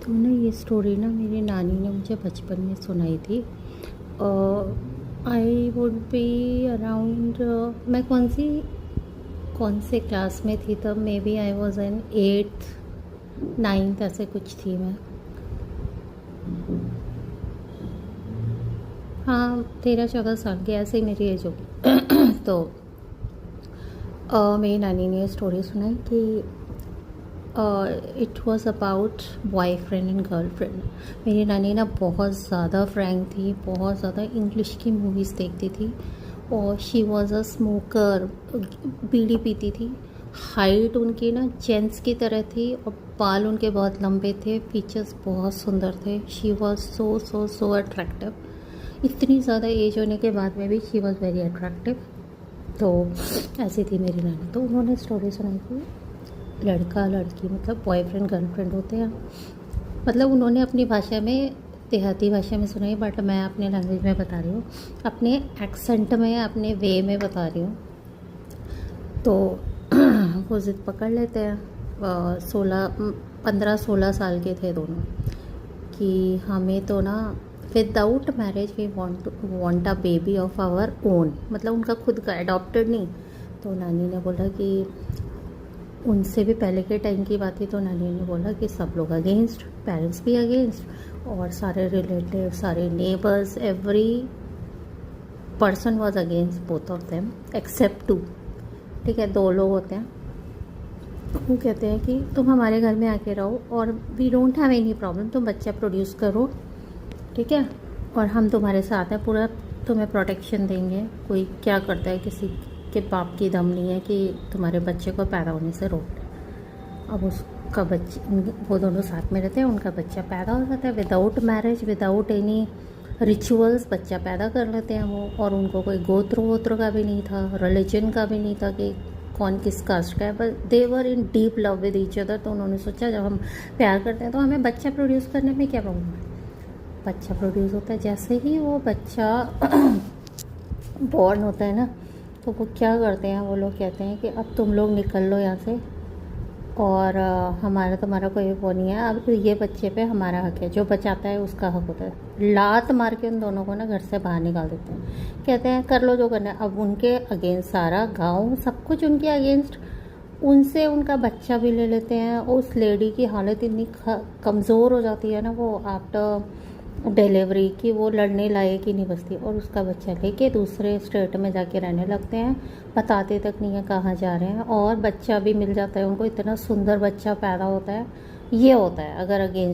तो ना ये स्टोरी ना मेरी नानी ने मुझे बचपन में सुनाई थी। आई वुड बी अराउंड, मैं कौन से क्लास में थी तब, may B I was in 8th 9th ऐसे कुछ थी मैं। हाँ, 13-14 साल की ऐसे ही मेरी एज होगी। तो मेरी नानी ने स्टोरी सुनाई कि it was about boyfriend and girlfriend. मेरी नानी ना बहुत ज़्यादा फ्रैंक थी, बहुत ज़्यादा इंग्लिश की मूवीज़ देखती थी और शी वॉज़ अ स्मोकर, बीड़ी पीती थी। हाइट उनकी ना जेंट्स की तरह थी और बाल उनके बहुत लंबे थे, फीचर्स बहुत सुंदर थे। She was so so so attractive. इतनी ज़्यादा एज होने के बाद में भी शी वॉज़ वेरी अट्रैक्टिव। तो ऐसी थी मेरी नानी। तो उन्होंने स्टोरी सुनाई थी, लड़का लड़की मतलब बॉयफ्रेंड गर्लफ्रेंड होते हैं। मतलब उन्होंने अपनी भाषा में, देहाती भाषा में सुनाई, बट मैं अपने लैंग्वेज में बता रही हूँ, अपने एक्सेंट में, अपने वे में बता रही हूँ। तो वो ज़िद पकड़ लेते हैं। 15-16 साल के थे दोनों कि हमें तो ना without marriage we want a baby of our own, मतलब उनका खुद का, एडॉप्टेड नहीं। तो नानी ने बोला कि उनसे भी पहले के टाइम की बात थी। तो नानी ने बोला कि सब लोग अगेंस्ट, पेरेंट्स भी अगेंस्ट और सारे रिलेटिव, सारे neighbours, every person was against both of them except 2। ठीक है, 2 लोग होते हैं। वो कहते हैं कि तुम हमारे घर में आके रहो और we don't have any problem, तुम बच्चा प्रोड्यूस करो, ठीक है, और हम तुम्हारे साथ हैं, पूरा तुम्हें प्रोटेक्शन देंगे। कोई क्या करता है, किसी के बाप की दम नहीं है कि तुम्हारे बच्चे को पैदा होने से रोक ले। अब उसका बच्चे, वो दोनों साथ में रहते हैं, उनका बच्चा पैदा हो जाता है without marriage, without any rituals बच्चा पैदा कर लेते हैं वो। और उनको कोई गोत्र वोत्र का भी नहीं था, रिलीजन का भी नहीं था कि कौन किस कास्ट का है, बस they were in deep love with each other. तो उन्होंने सोचा जब हम प्यार करते हैं तो हमें बच्चा प्रोड्यूस करने में क्या प्रॉब्लम है। बच्चा प्रोड्यूस होता है, जैसे ही वो बच्चा बॉर्न होता है ना, तो वो क्या करते हैं, वो लोग कहते हैं कि अब तुम लोग निकल लो यहाँ से और हमारा तुम्हारा कोई वो नहीं है, अब ये बच्चे पे हमारा हक है, जो बचाता है उसका हक होता है। लात मार के उन दोनों को ना घर से बाहर निकाल देते हैं, कहते हैं कर लो जो करना है। अब उनके अगेंस्ट सारा गांव, सब कुछ उनके अगेंस्ट, उनसे उनका बच्चा भी ले लेते हैं। उस लेडी की हालत इतनी कमज़ोर हो जाती है ना वो आफ्टर डिलीवरी की, वो लड़ने लायक ही नहीं बचती और उसका बच्चा लेके दूसरे स्टेट में जाके रहने लगते हैं। बताते तक नहीं है कहाँ जा रहे हैं और बच्चा भी मिल जाता है उनको, इतना सुंदर बच्चा पैदा होता है। ये होता है अगर अगेंस्ट